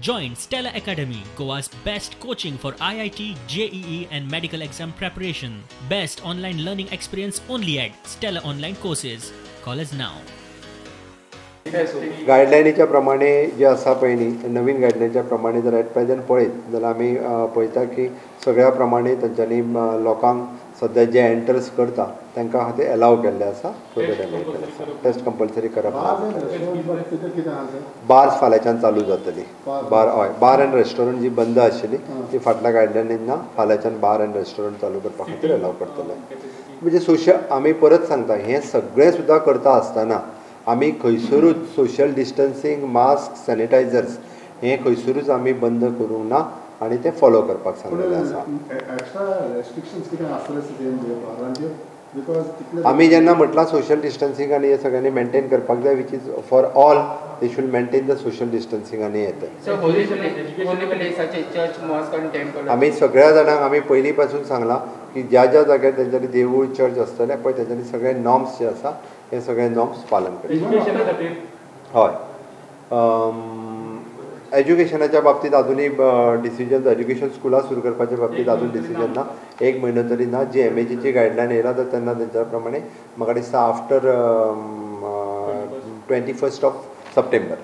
Join Stella Academy, Goa's best coaching for IIT, JEE and medical exam preparation. Best online learning experience only at Stella Online Courses. Call us now. गायडलायनीच्या प्रमाणे जे आसा पळय न्ही नवीन गायडलायनीच्या प्रमाणे जर at present पळयत जाल्यार आमी पळयता की सगळ्या प्रमाणे तेंच्यांनी लोकांक सद्या जे एंटर्स करता तांकां खातीर एलाव केल्ले आसा कोविड एलाव केल्ले आसा टेस्ट कंपल्सरी करप ना बार्स फाल्यांच्यान चालू जातली बार एंड रेस्टॉरंट जी बंद आशिल्ली ती फाटल्या गायडलायनींना फाल्यांच्यान बार एंड रेस्टॉरंट चालू करपा खातीर एलाव करतले. म्हणजे आमी परत सांगता हें सगळें सुद्दां करता आसतना आमी खंयसरूच सोशल डिस्टन्सींग मास्क सॅनिटायझर्स हे खंयसरूच आमी बंद करूंक ना आनी ते फॉलो करपाक सांगलेलें आसा. आमी जेन्ना म्हटलां सोशल डिस्टन्सींग आनी हे सगळ्यांनी मेंटेन करपाक जाय which is for all they should maintain the social distancing आनी येते. आमी सगळ्या जाणांक आमी पयलीं पासून सांगलां की ज्या ज्या जाग्यार तेंच्यांनी देवूळ चर्च आसतले पळय तेंच्यांनी सगळे नॉर्म्स जे आसा हे सगळे नॉर्म्स पालन करचे. हय एज्युकेशनाच्या बाबतींत अजुनूय डिसिजन एज्युकेशन स्कुलां सुरू करपाच्या बाबतींत अजून डिसिजन ना. एक म्हयनो तरी ना. जी MAGची गायडलायन येयला तर तेन्ना तेंच्या प्रमाणे म्हाका दिसता आफ्टर 21 सप्टेंबर